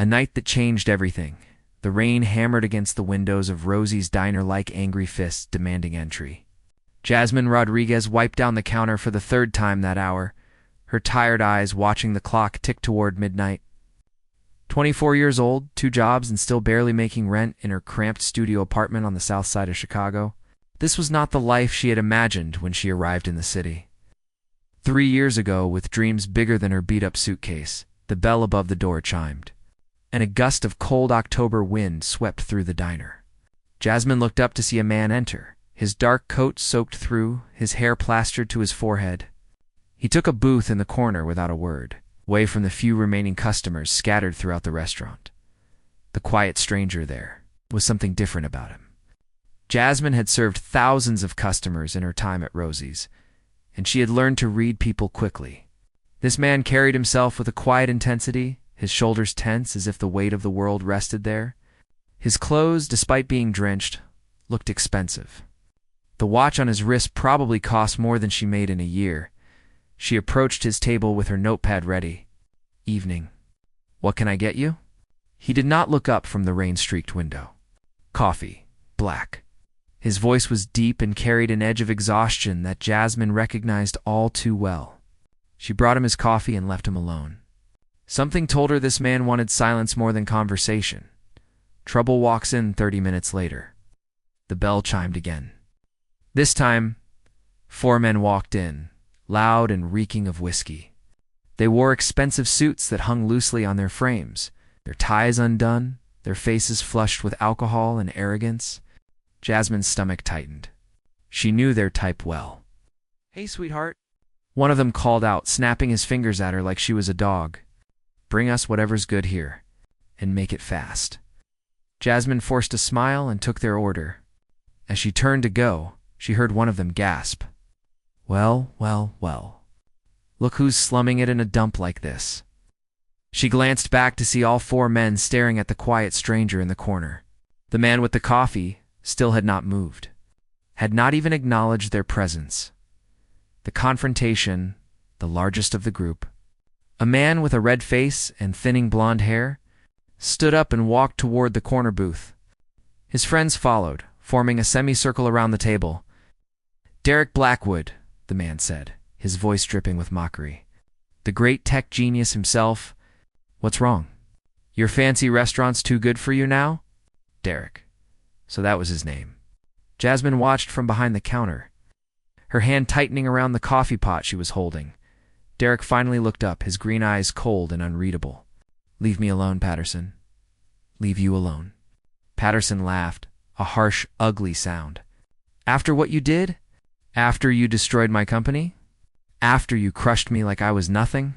A night that changed everything. The rain hammered against the windows of Rosie's diner like angry fists demanding entry. Jasmine Rodriguez wiped down the counter for the third time that hour, her tired eyes watching the clock tick toward midnight. 24 years old, 2 jobs, and still barely making rent in her cramped studio apartment on the south side of Chicago. This was not the life she had imagined when she arrived in the city. 3 years ago, with dreams bigger than her beat-up suitcase, the bell above the door chimed, and a gust of cold October wind swept through the diner. Jasmine looked up to see a man enter, his dark coat soaked through, his hair plastered to his forehead. He took a booth in the corner without a word, away from the few remaining customers scattered throughout the restaurant. The quiet stranger there was something different about him. Jasmine had served thousands of customers in her time at Rosie's, and she had learned to read people quickly. This man carried himself with a quiet intensity, his shoulders tense as if the weight of the world rested there. His clothes, despite being drenched, looked expensive. The watch on his wrist probably cost more than she made in a year. She approached his table with her notepad ready. "Evening. What can I get you?" He did not look up from the rain-streaked window. "Coffee. Black." His voice was deep and carried an edge of exhaustion that Jasmine recognized all too well. She brought him his coffee and left him alone. Something told her this man wanted silence more than conversation. Trouble walks in 30 minutes later. The bell chimed again. This time, 4 men walked in, loud and reeking of whiskey. They wore expensive suits that hung loosely on their frames, their ties undone, their faces flushed with alcohol and arrogance. Jasmine's stomach tightened. She knew their type well. "Hey, sweetheart," one of them called out, snapping his fingers at her like she was a dog. "Bring us whatever's good here, and make it fast." Jasmine forced a smile and took their order. As she turned to go, she heard one of them gasp. Well, well, well. Look who's slumming it in a dump like this. She glanced back to see all 4 men staring at the quiet stranger in the corner. The man with the coffee still had not moved, had not even acknowledged their presence. The confrontation, the largest of the group, a man with a red face and thinning blonde hair, stood up and walked toward the corner booth. His friends followed, forming a semicircle around the table. "Derek Blackwood," the man said, his voice dripping with mockery. "The great tech genius himself. What's wrong? Your fancy restaurant's too good for you now?" Derek. So that was his name. Jasmine watched from behind the counter, her hand tightening around the coffee pot she was holding. Derek finally looked up, his green eyes cold and unreadable. "Leave me alone, Patterson. Leave you alone." Patterson laughed, a harsh, ugly sound. "After what you did? After you destroyed my company? After you crushed me like I was nothing?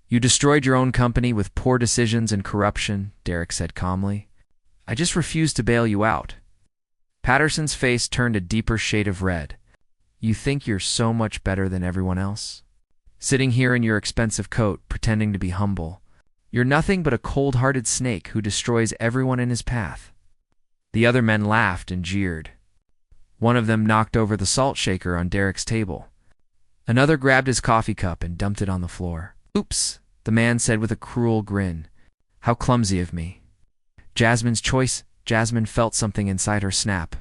You destroyed your own company with poor decisions and corruption," Derek said calmly. "I just refused to bail you out." Patterson's face turned a deeper shade of red. "You think you're so much better than everyone else? Sitting here in your expensive coat, pretending to be humble. You're nothing but a cold-hearted snake who destroys everyone in his path." The other men laughed and jeered. One of them knocked over the salt shaker on Derek's table. Another grabbed his coffee cup and dumped it on the floor. "Oops," the man said with a cruel grin. "How clumsy of me." Jasmine's choice. Jasmine felt something inside her snap.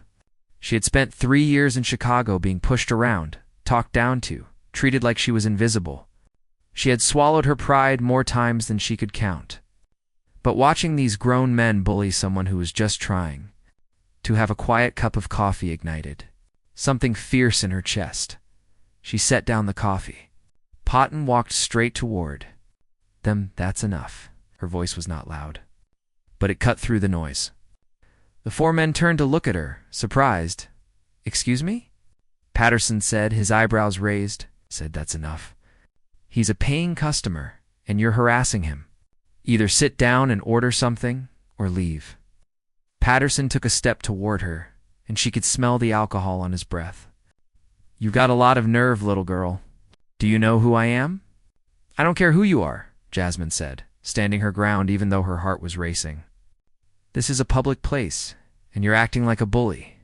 She had spent 3 years in Chicago being pushed around, talked down to, treated like she was invisible. She had swallowed her pride more times than she could count. But watching these grown men bully someone who was just trying to have a quiet cup of coffee ignited something fierce in her chest. She set down the coffee pot and walked straight toward them. "That's enough." Her voice was not loud, but it cut through the noise. The 4 men turned to look at her, surprised. "Excuse me?" Patterson said, his eyebrows raised. Said, "That's enough. He's a paying customer, and you're harassing him. Either sit down and order something, or leave." Patterson took a step toward her, and she could smell the alcohol on his breath. "You've got a lot of nerve, little girl. Do you know who I am?" "I don't care who you are," Jasmine said, standing her ground even though her heart was racing. "This is a public place, and you're acting like a bully.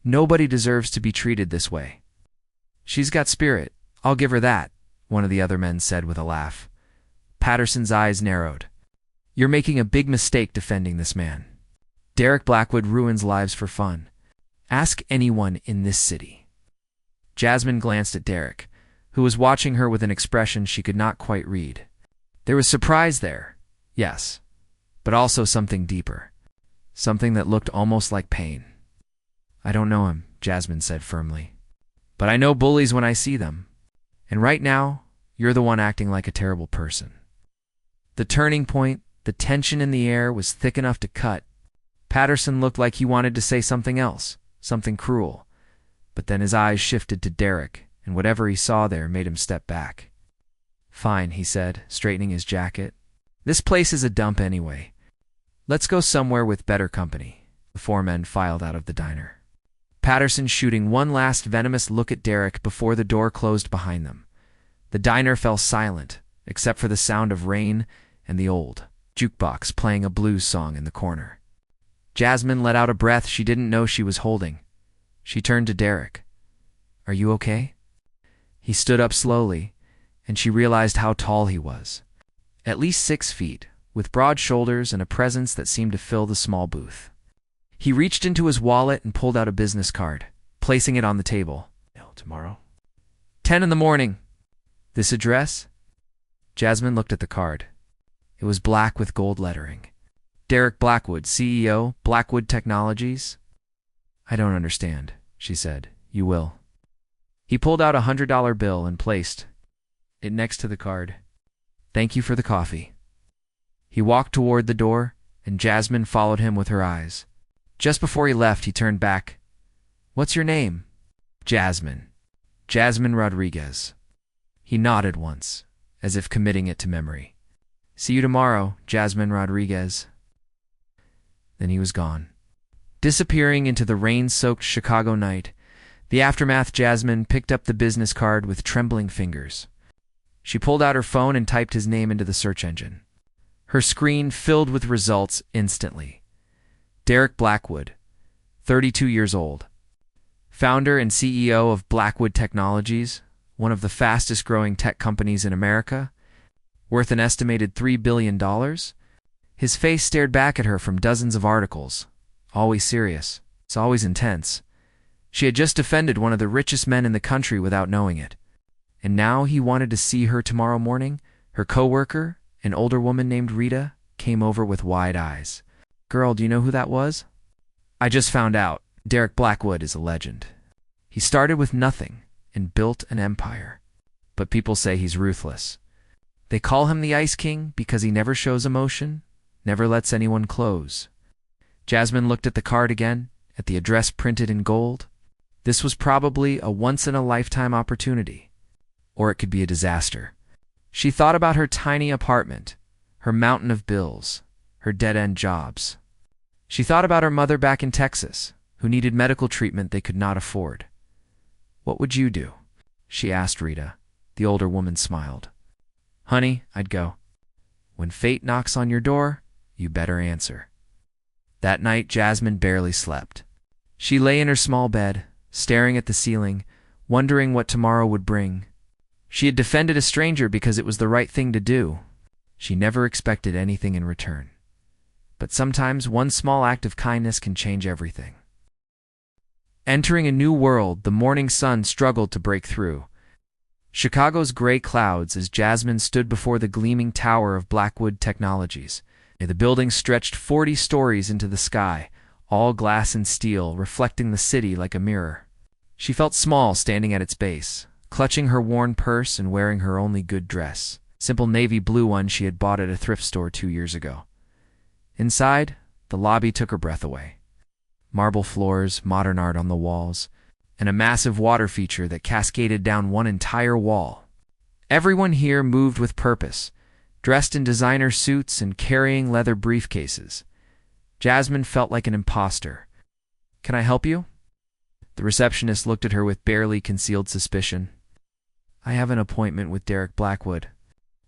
Nobody deserves to be treated this way." "She's got spirit, I'll give her that," one of the other men said with a laugh. Patterson's eyes narrowed. You're making a big mistake defending this man. Derek Blackwood ruins lives for fun. Ask anyone in this city. Jasmine glanced at Derek, who was watching her with an expression she could not quite read. There was surprise there, yes, but also something deeper, something that looked almost like pain. I don't know him, Jasmine said firmly, but I know bullies when I see them, and right now, you're the one acting like a terrible person. The turning point, the tension in the air was thick enough to cut. Patterson looked like he wanted to say something else, something cruel, but then his eyes shifted to Derek, and whatever he saw there made him step back. Fine, he said, straightening his jacket. This place is a dump anyway. Let's go somewhere with better company. The four men filed out of the diner, Patterson shooting one last venomous look at Derek before the door closed behind them. The diner fell silent, except for the sound of rain and the old jukebox playing a blues song in the corner. Jasmine let out a breath she didn't know she was holding. She turned to Derek. Are you okay? He stood up slowly, and she realized how tall he was. At least 6 feet, with broad shoulders and a presence that seemed to fill the small booth. He reached into his wallet and pulled out a business card, placing it on the table. Tomorrow? 10 in the morning. This address? Jasmine looked at the card. It was black with gold lettering. Derek Blackwood, CEO, Blackwood Technologies. I don't understand, she said. You will. He pulled out a $100 bill and placed it next to the card. Thank you for the coffee. He walked toward the door, and Jasmine followed him with her eyes. Just before he left, he turned back. What's your name? Jasmine. Jasmine Rodriguez. He nodded once, as if committing it to memory. See you tomorrow, Jasmine Rodriguez. Then he was gone. Disappearing into the rain-soaked Chicago night, the aftermath Jasmine picked up the business card with trembling fingers. She pulled out her phone and typed his name into the search engine. Her screen filled with results instantly. Derek Blackwood, 32 years old. Founder and CEO of Blackwood Technologies, one of the fastest-growing tech companies in America, worth an estimated $3 billion. His face stared back at her from dozens of articles. Always serious. It's always intense. She had just defended one of the richest men in the country without knowing it. And now he wanted to see her tomorrow morning. Her coworker, an older woman named Rita, came over with wide eyes. Girl, do you know who that was? I just found out. Derek Blackwood is a legend. He started with nothing and built an empire. But people say he's ruthless. They call him the Ice King because he never shows emotion, never lets anyone close. Jasmine looked at the card again, at the address printed in gold. This was probably a once-in-a-lifetime opportunity. Or it could be a disaster. She thought about her tiny apartment, her mountain of bills, her dead-end jobs. She thought about her mother back in Texas, who needed medical treatment they could not afford. What would you do? She asked Rita. The older woman smiled. Honey, I'd go. When fate knocks on your door, you better answer. That night, Jasmine barely slept. She lay in her small bed, staring at the ceiling, wondering what tomorrow would bring. She had defended a stranger because it was the right thing to do. She never expected anything in return. But sometimes one small act of kindness can change everything. Entering a new world, the morning sun struggled to break through. Chicago's gray clouds as Jasmine stood before the gleaming tower of Blackwood Technologies. The building stretched 40 stories into the sky, all glass and steel, reflecting the city like a mirror. She felt small standing at its base, clutching her worn purse and wearing her only good dress, simple navy blue one she had bought at a thrift store 2 years ago. Inside, the lobby took her breath away. Marble floors, modern art on the walls, and a massive water feature that cascaded down one entire wall. Everyone here moved with purpose, dressed in designer suits and carrying leather briefcases. Jasmine felt like an imposter. Can I help you? The receptionist looked at her with barely concealed suspicion. I have an appointment with Derek Blackwood.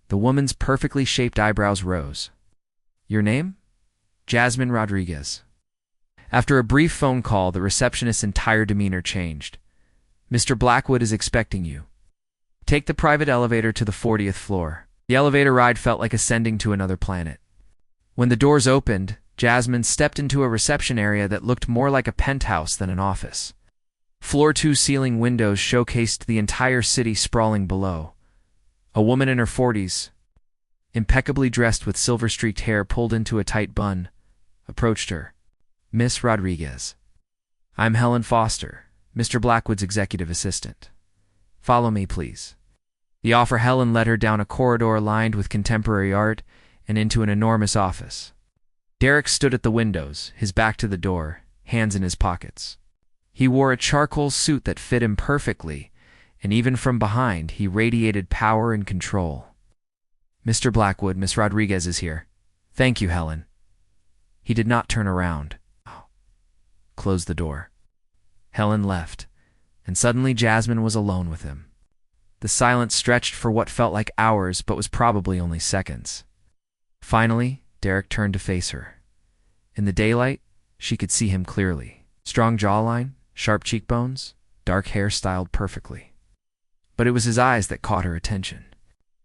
The woman's perfectly shaped eyebrows rose. Your name? Jasmine Rodriguez. After a brief phone call, the receptionist's entire demeanor changed. Mr. Blackwood is expecting you. Take the private elevator to the 40th floor. The elevator ride felt like ascending to another planet. When the doors opened, Jasmine stepped into a reception area that looked more like a penthouse than an office. Floor-to-ceiling windows showcased the entire city sprawling below. A woman in her 40s, impeccably dressed with silver-streaked hair pulled into a tight bun, approached her. "Miss Rodriguez. I'm Helen Foster, Mr. Blackwood's executive assistant. Follow me, please." The offer Helen led her down a corridor lined with contemporary art and into an enormous office. Derek stood at the windows, his back to the door, hands in his pockets. He wore a charcoal suit that fit him perfectly, and even from behind, he radiated power and control. "Mr. Blackwood, Miss Rodriguez is here." "Thank you, Helen." He did not turn around. Closed the door. Helen left, and suddenly Jasmine was alone with him. The silence stretched for what felt like hours, but was probably only seconds. Finally, Derek turned to face her. In the daylight, she could see him clearly. Strong jawline, sharp cheekbones, dark hair styled perfectly. But it was his eyes that caught her attention.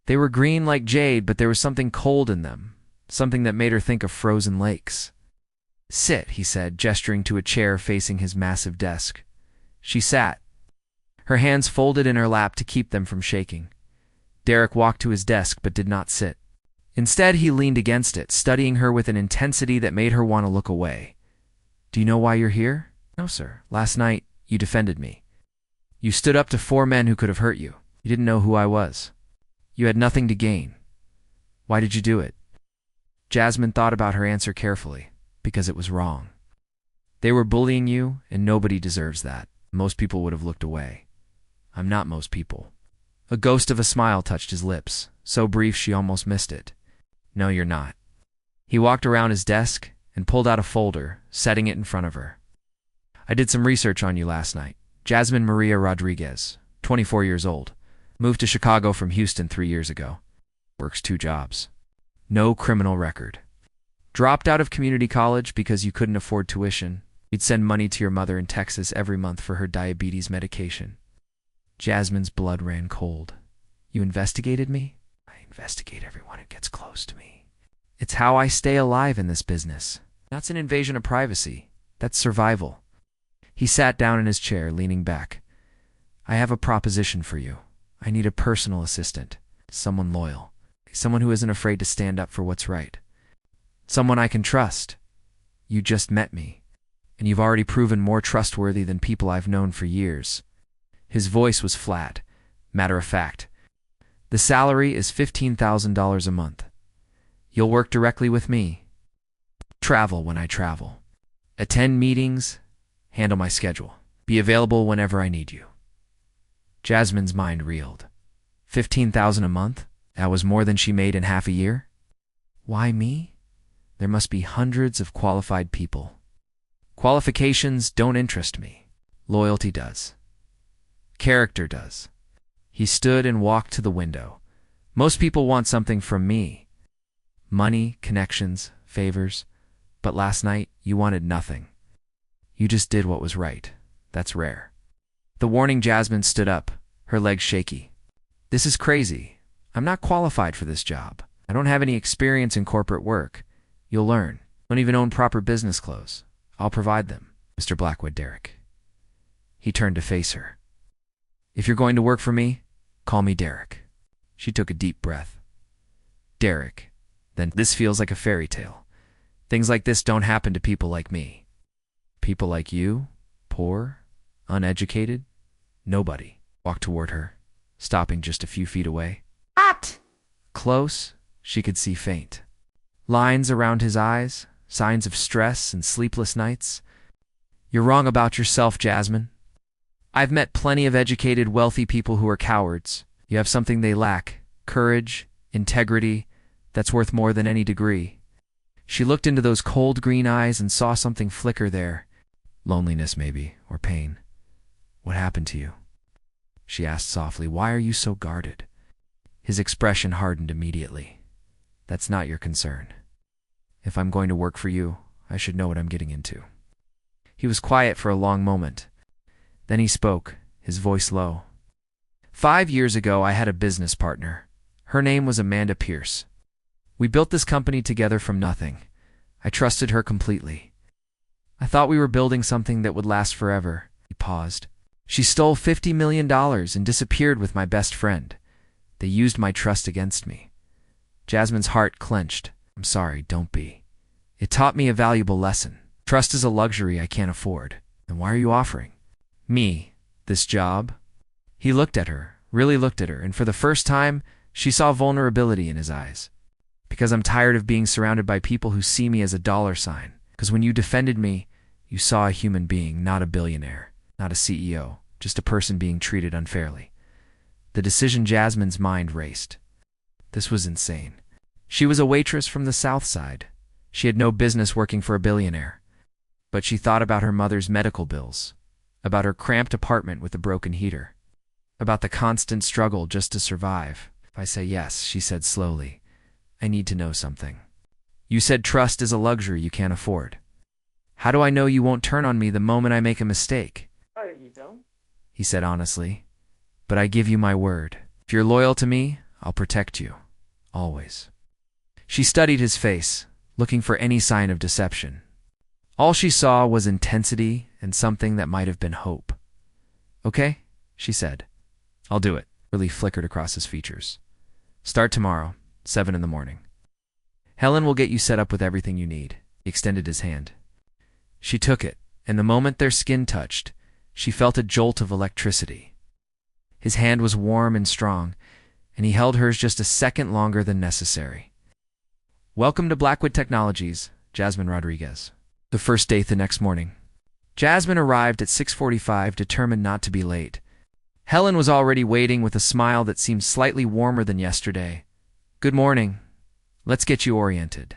They were green like jade, but there was something cold in them, something that made her think of frozen lakes. "Sit," he said, gesturing to a chair facing his massive desk. She sat, her hands folded in her lap to keep them from shaking. Derek walked to his desk but did not sit. Instead, he leaned against it, studying her with an intensity that made her want to look away. "Do you know why you're here?" "No, sir. Last night, you defended me. You stood up to 4 men who could have hurt you. You didn't know who I was. You had nothing to gain. Why did you do it?" Jasmine thought about her answer carefully, because it was wrong. They were bullying you, and nobody deserves that. Most people would have looked away. I'm not most people. A ghost of a smile touched his lips, so brief she almost missed it. "No, you're not." He walked around his desk and pulled out a folder, setting it in front of her. "I did some research on you last night. Jasmine Maria Rodriguez, 24 years old. Moved to Chicago from Houston 3 years ago. Works 2 jobs. No criminal record. Dropped out of community college because you couldn't afford tuition. You'd send money to your mother in Texas every month for her diabetes medication." Jasmine's blood ran cold. "You investigated me?" "I investigate everyone who gets close to me. It's how I stay alive in this business. That's an invasion of privacy. That's survival." He sat down in his chair, leaning back. "I have a proposition for you. I need a personal assistant. Someone loyal. Someone who isn't afraid to stand up for what's right. Someone I can trust. You just met me, and you've already proven more trustworthy than people I've known for years." His voice was flat, matter-of-fact. "The salary is $15,000 a month. You'll work directly with me. Travel when I travel. Attend meetings, handle my schedule. Be available whenever I need you." Jasmine's mind reeled. $15,000 a month? That was more than she made in half a year? Why me? There must be hundreds of qualified people. Qualifications don't interest me. Loyalty does. Character does. He stood and walked to the window. "Most people want something from me. Money, connections, favors. But last night, you wanted nothing. You just did what was right. That's rare." The warning Jasmine stood up, her legs shaky. "This is crazy. I'm not qualified for this job. I don't have any experience in corporate work. You'll learn. Don't even own proper business clothes. I'll provide them, Mr. Blackwood." Derek. He turned to face her. "If you're going to work for me, call me Derek." She took a deep breath. "Derek. Then this feels like a fairy tale. Things like this don't happen to people like me." "People like you? Poor? Uneducated?" Nobody walked toward her, stopping just a few feet away. At! Close, she could see faint lines around his eyes, signs of stress and sleepless nights. "You're wrong about yourself, Jasmine. I've met plenty of educated, wealthy people who are cowards. You have something they lack, courage, integrity, that's worth more than any degree." She looked into those cold green eyes and saw something flicker there. Loneliness, maybe, or pain. "What happened to you?" she asked softly. "Why are you so guarded?" His expression hardened immediately. "That's not your concern. If I'm going to work for you, I should know what I'm getting into." He was quiet for a long moment. Then he spoke, his voice low. 5 years ago, I had a business partner. Her name was Amanda Pierce. We built this company together from nothing. I trusted her completely. I thought we were building something that would last forever." He paused. "She stole $50 million and disappeared with my best friend. They used my trust against me." Jasmine's heart clenched. "I'm sorry, don't be. It taught me a valuable lesson. Trust is a luxury I can't afford. Then why are you offering me this job?" He looked at her, really looked at her, and for the first time, she saw vulnerability in his eyes. "Because I'm tired of being surrounded by people who see me as a dollar sign. Because when you defended me, you saw a human being, not a billionaire, not a CEO, just a person being treated unfairly." The decision Jasmine's mind raced. This was insane. She was a waitress from the South Side. She had no business working for a billionaire. But she thought about her mother's medical bills, about her cramped apartment with a broken heater, about the constant struggle just to survive. "If I say yes," she said slowly, "I need to know something. You said trust is a luxury you can't afford. How do I know you won't turn on me the moment I make a mistake?" Oh, you don't? He said honestly. "But I give you my word. If you're loyal to me, I'll protect you. Always." She studied his face, looking for any sign of deception. All she saw was intensity and something that might have been hope. "Okay," she said. "I'll do it." Relief flickered across his features. "Start tomorrow, 7 in the morning. Helen will get you set up with everything you need." He extended his hand. She took it, and the moment their skin touched, she felt a jolt of electricity. His hand was warm and strong, and he held hers just a second longer than necessary. "Welcome to Blackwood Technologies, Jasmine Rodriguez." The first date the next morning. Jasmine arrived at 6:45, determined not to be late. Helen was already waiting with a smile that seemed slightly warmer than yesterday. "Good morning. Let's get you oriented."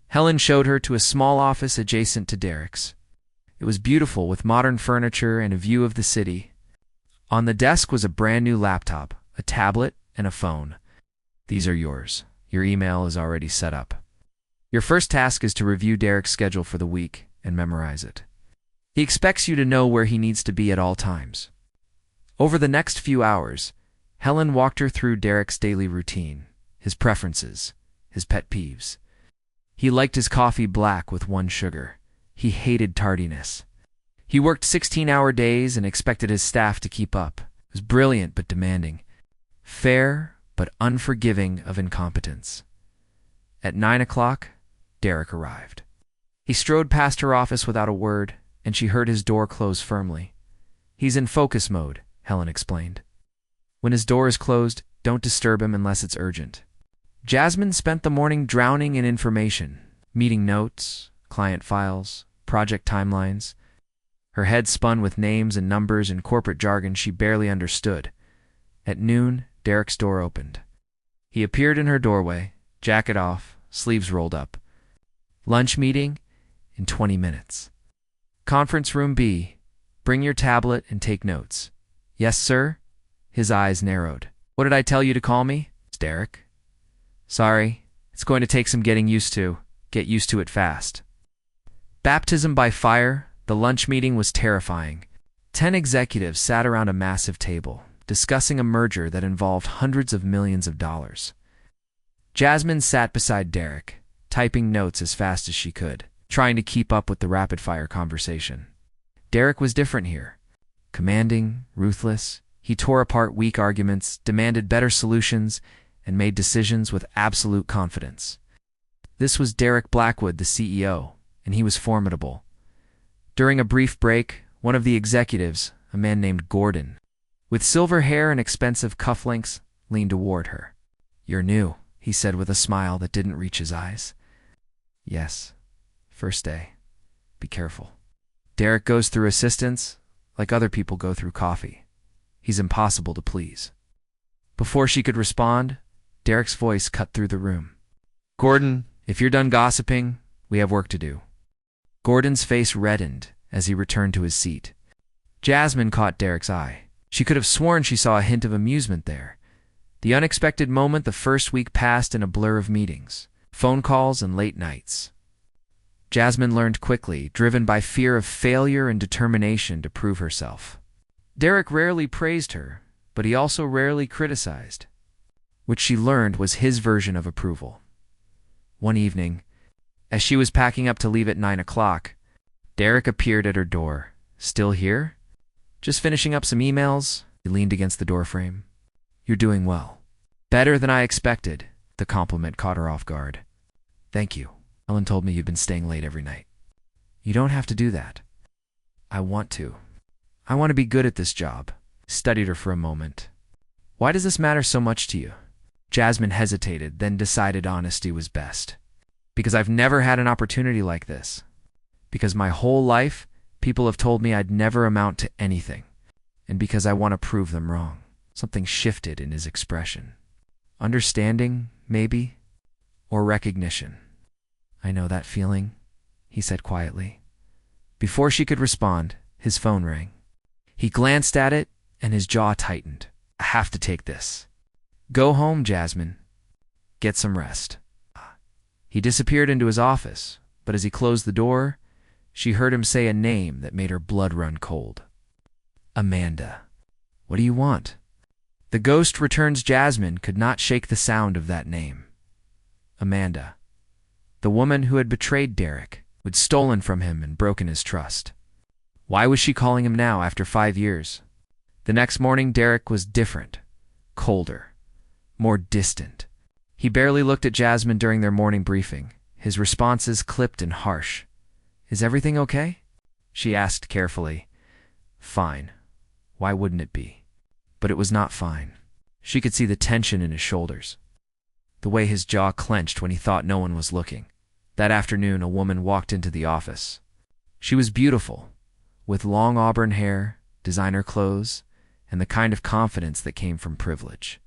Helen showed her to a small office adjacent to Derek's. It was beautiful, with modern furniture and a view of the city. On the desk was a brand new laptop, a tablet, and a phone. "These are yours. Your email is already set up. Your first task is to review Derek's schedule for the week and memorize it. He expects you to know where he needs to be at all times." Over the next few hours, Helen walked her through Derek's daily routine, his preferences, his pet peeves. He liked his coffee black with 1 sugar. He hated tardiness. He worked 16-hour days and expected his staff to keep up. It was brilliant but demanding, fair but unforgiving of incompetence. At 9 o'clock, Derek arrived. He strode past her office without a word, and she heard his door close firmly. "He's in focus mode," Helen explained. "When his door is closed, don't disturb him unless it's urgent." Jasmine spent the morning drowning in information, meeting notes, client files, project timelines. Her head spun with names and numbers and corporate jargon she barely understood. At noon, Derek's door opened. He appeared in her doorway, jacket off, sleeves rolled up. "Lunch meeting in 20 minutes. Conference room B. Bring your tablet and take notes." "Yes, sir?" His eyes narrowed. "What did I tell you to call me?" "It's Derek." "Sorry. It's going to take some getting used to. Get used to it fast." Baptism by fire, the lunch meeting was terrifying. 10 executives sat around a massive table, discussing a merger that involved hundreds of millions of dollars. Jasmine sat beside Derek, typing notes as fast as she could, trying to keep up with the rapid-fire conversation. Derek was different here. Commanding, ruthless, he tore apart weak arguments, demanded better solutions, and made decisions with absolute confidence. This was Derek Blackwood, the CEO, and he was formidable. During a brief break, one of the executives, a man named Gordon, with silver hair and expensive cufflinks, leaned toward her. "You're new," he said with a smile that didn't reach his eyes. "Yes. First day. Be careful. Derek goes through assistance like other people go through coffee. He's impossible to please." Before she could respond, Derek's voice cut through the room. "Gordon, if you're done gossiping, we have work to do." Gordon's face reddened as he returned to his seat. Jasmine caught Derek's eye. She could have sworn she saw a hint of amusement there. The unexpected moment the first week passed in a blur of meetings, phone calls, and late nights. Jasmine learned quickly, driven by fear of failure and determination to prove herself. Derek rarely praised her, but he also rarely criticized. Which she learned was his version of approval. One evening, as she was packing up to leave at 9 o'clock, Derek appeared at her door. Still here? Just finishing up some emails? He leaned against the doorframe. You're doing well. Better than I expected. The compliment caught her off guard. Thank you. Helen told me you've been staying late every night. You don't have to do that. I want to. I want to be good at this job. Studied her for a moment. Why does this matter so much to you? Jasmine hesitated, then decided honesty was best. Because I've never had an opportunity like this. Because my whole life, people have told me I'd never amount to anything. And because I want to prove them wrong. Something shifted in his expression. Understanding, maybe? Or recognition. I know that feeling, he said quietly. Before she could respond, his phone rang. He glanced at it, and his jaw tightened. I have to take this. Go home, Jasmine. Get some rest. He disappeared into his office, but as he closed the door, she heard him say a name that made her blood run cold. Amanda. What do you want? The ghost returns Jasmine could not shake the sound of that name. Amanda. The woman who had betrayed Derek, who had stolen from him and broken his trust. Why was she calling him now after 5 years? The next morning, Derek was different, colder, more distant. He barely looked at Jasmine during their morning briefing, his responses clipped and harsh. Is everything okay? She asked carefully. Fine. Why wouldn't it be? But it was not fine. She could see the tension in his shoulders, the way his jaw clenched when he thought no one was looking. That afternoon, a woman walked into the office. She was beautiful, with long auburn hair, designer clothes, and the kind of confidence that came from privilege.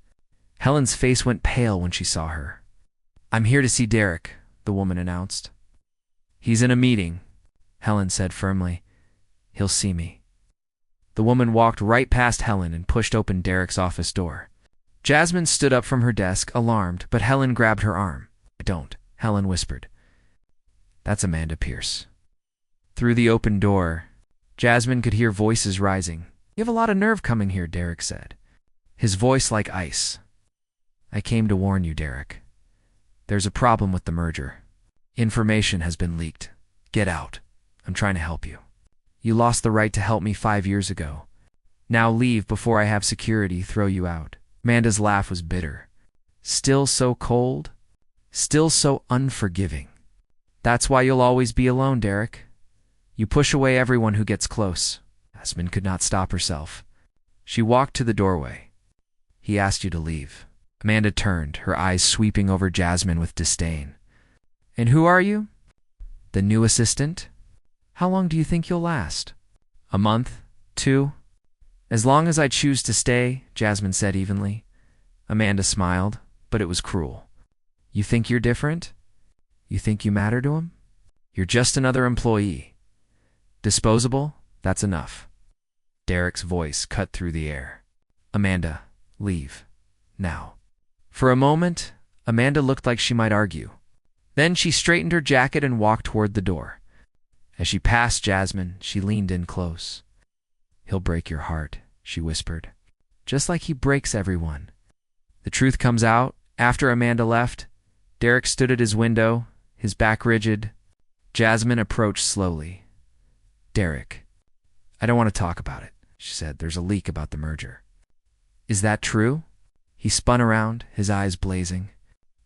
Helen's face went pale when she saw her. I'm here to see Derek, the woman announced. He's in a meeting, Helen said firmly. He'll see me. The woman walked right past Helen and pushed open Derek's office door. Jasmine stood up from her desk, alarmed, but Helen grabbed her arm. Don't, Helen whispered. That's Amanda Pierce. Through the open door, Jasmine could hear voices rising. You have a lot of nerve coming here, Derek said, his voice like ice. I came to warn you, Derek. There's a problem with the merger. Information has been leaked. Get out. I'm trying to help you. You lost the right to help me 5 years ago. Now leave before I have security throw you out. Amanda's laugh was bitter. Still so cold? Still so unforgiving. That's why you'll always be alone, Derek. You push away everyone who gets close. Jasmine could not stop herself. She walked to the doorway. He asked you to leave. Amanda turned, her eyes sweeping over Jasmine with disdain. And who are you? The new assistant? How long do you think you'll last? A month? 2? As long as I choose to stay, Jasmine said evenly. Amanda smiled, but it was cruel. You think you're different? You think you matter to him? You're just another employee. Disposable? That's enough. Derek's voice cut through the air. Amanda, leave. Now. For a moment, Amanda looked like she might argue. Then she straightened her jacket and walked toward the door. As she passed Jasmine, she leaned in close. He'll break your heart, she whispered. Just like he breaks everyone. The truth comes out. After Amanda left, Derek stood at his window, his back rigid. Jasmine approached slowly. Derek, I don't want to talk about it, she said. There's a leak about the merger. Is that true? He spun around, his eyes blazing.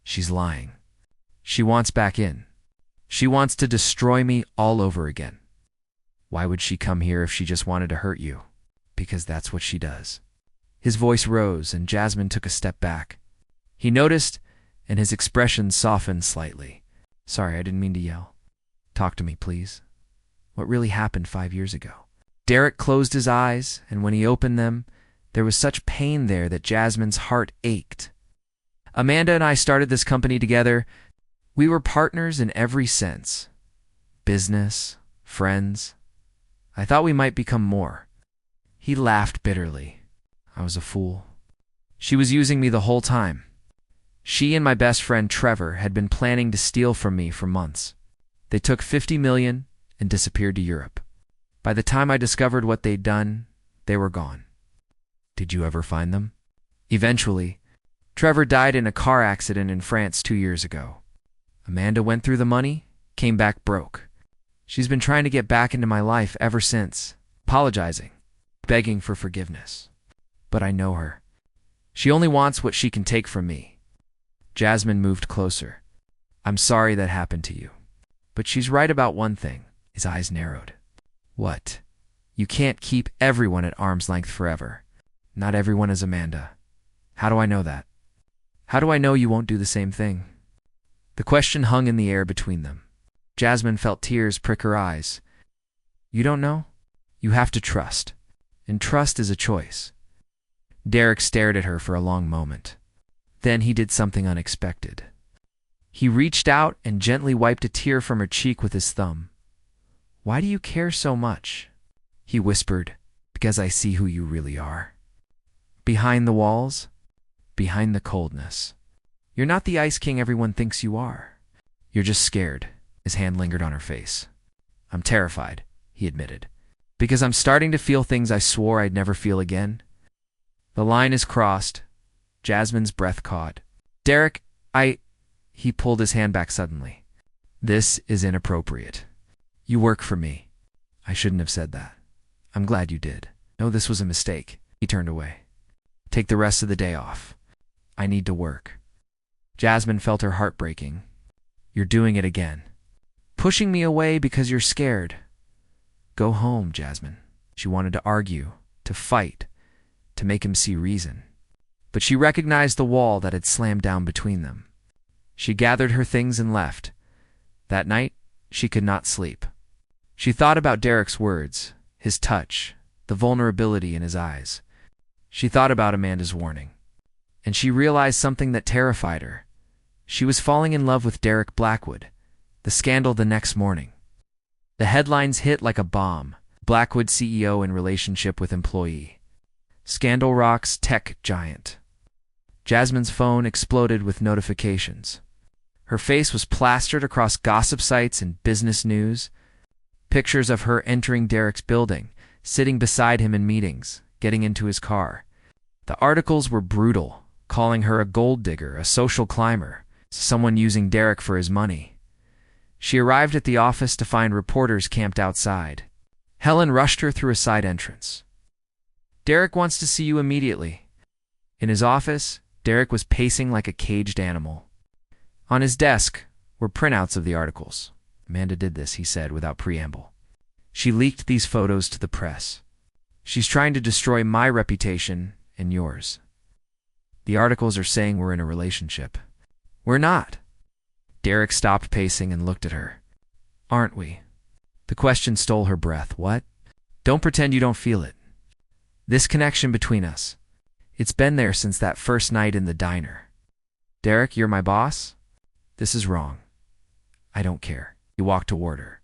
She's lying. She wants back in. She wants to destroy me all over again. Why would she come here if she just wanted to hurt you? Because that's what she does. His voice rose, and Jasmine took a step back. He noticed, and his expression softened slightly. Sorry, I didn't mean to yell. Talk to me, please. What really happened 5 years ago? Derek closed his eyes, and when he opened them, there was such pain there that Jasmine's heart ached. Amanda and I started this company together. We were partners in every sense. Business, friends. I thought we might become more. He laughed bitterly. I was a fool. She was using me the whole time. She and my best friend Trevor had been planning to steal from me for months. They took $50 million and disappeared to Europe. By the time I discovered what they'd done, they were gone. Did you ever find them? Eventually, Trevor died in a car accident in France 2 years ago. Amanda went through the money, came back broke. She's been trying to get back into my life ever since, apologizing, begging for forgiveness. But I know her. She only wants what she can take from me. Jasmine moved closer. I'm sorry that happened to you. But she's right about one thing. His eyes narrowed. What? You can't keep everyone at arm's length forever. Not everyone is Amanda. How do I know that? How do I know you won't do the same thing? The question hung in the air between them. Jasmine felt tears prick her eyes. You don't know? You have to trust. And trust is a choice. Derek stared at her for a long moment. Then he did something unexpected. He reached out and gently wiped a tear from her cheek with his thumb. Why do you care so much? He whispered, because I see who you really are. Behind the walls, behind the coldness. You're not the Ice King everyone thinks you are. You're just scared. His hand lingered on her face. I'm terrified, he admitted, because I'm starting to feel things I swore I'd never feel again. The line is crossed. Jasmine's breath caught. Derek, He pulled his hand back suddenly. This is inappropriate. You work for me. I shouldn't have said that. I'm glad you did. No, this was a mistake. He turned away. Take the rest of the day off. I need to work. Jasmine felt her heart breaking. You're doing it again. Pushing me away because you're scared. Go home, Jasmine. She wanted to argue, to fight, to make him see reason. But she recognized the wall that had slammed down between them. She gathered her things and left. That night, she could not sleep. She thought about Derek's words, his touch, the vulnerability in his eyes. She thought about Amanda's warning. And she realized something that terrified her. She was falling in love with Derek Blackwood. The scandal the next morning. The headlines hit like a bomb. Blackwood CEO in relationship with employee. Scandal rocks tech giant. Jasmine's phone exploded with notifications. Her face was plastered across gossip sites and business news. Pictures of her entering Derek's building, sitting beside him in meetings, getting into his car. The articles were brutal, calling her a gold digger, a social climber, someone using Derek for his money. She arrived at the office to find reporters camped outside. Helen rushed her through a side entrance. Derek wants to see you immediately. In his office, Derek was pacing like a caged animal. On his desk were printouts of the articles. Amanda did this, he said without preamble. She leaked these photos to the press. She's trying to destroy my reputation and yours. The articles are saying we're in a relationship. We're not. Derek stopped pacing and looked at her. Aren't we? The question stole her breath. What? Don't pretend you don't feel it. This connection between us. It's been there since that first night in the diner. Derek, you're my boss? This is wrong. I don't care. He walked toward her.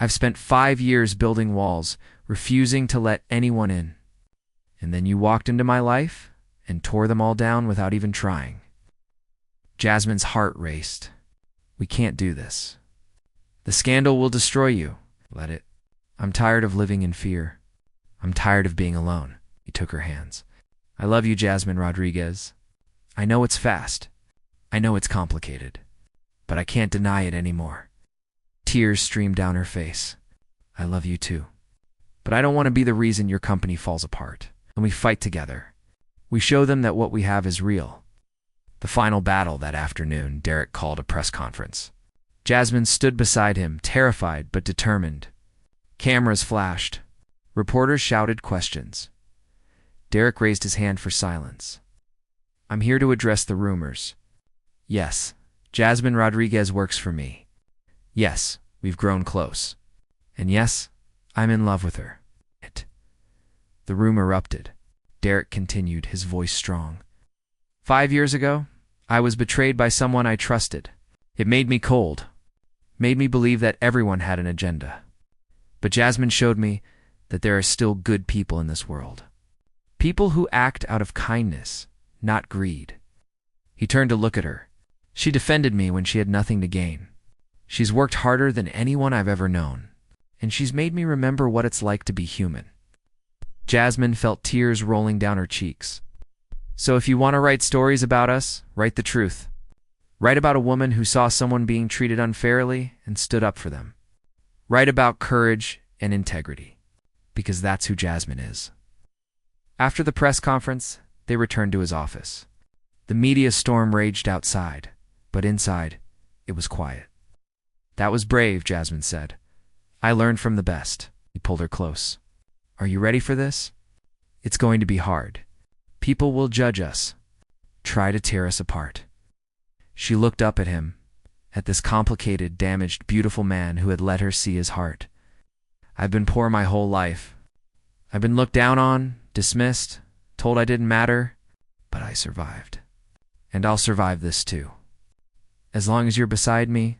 I've spent 5 years building walls, refusing to let anyone in. And then you walked into my life and tore them all down without even trying. Jasmine's heart raced. We can't do this. The scandal will destroy you. Let it. I'm tired of living in fear. I'm tired of being alone. He took her hands. I love you, Jasmine Rodriguez. I know it's fast. I know it's complicated. But I can't deny it anymore. Tears streamed down her face. I love you too. But I don't want to be the reason your company falls apart. And we fight together. We show them that what we have is real. The final battle that afternoon, Derek called a press conference. Jasmine stood beside him, terrified but determined. Cameras flashed. Reporters shouted questions. Derek raised his hand for silence. I'm here to address the rumors. Yes, Jasmine Rodriguez works for me. Yes, we've grown close. And yes, I'm in love with her. The room erupted. Derek continued, his voice strong. 5 years ago, I was betrayed by someone I trusted. It made me cold. Made me believe that everyone had an agenda. But Jasmine showed me that there are still good people in this world. People who act out of kindness, not greed. He turned to look at her. She defended me when she had nothing to gain. She's worked harder than anyone I've ever known. And she's made me remember what it's like to be human. Jasmine felt tears rolling down her cheeks. So if you want to write stories about us, write the truth. Write about a woman who saw someone being treated unfairly and stood up for them. Write about courage and integrity, because that's who Jasmine is. After the press conference, they returned to his office. The media storm raged outside, but inside, it was quiet. That was brave, Jasmine said. I learned from the best. He pulled her close. Are you ready for this? It's going to be hard. People will judge us, try to tear us apart. She looked up at him, at this complicated, damaged, beautiful man who had let her see his heart. I've been poor my whole life. I've been looked down on, dismissed, told I didn't matter, but I survived. And I'll survive this too. As long as you're beside me,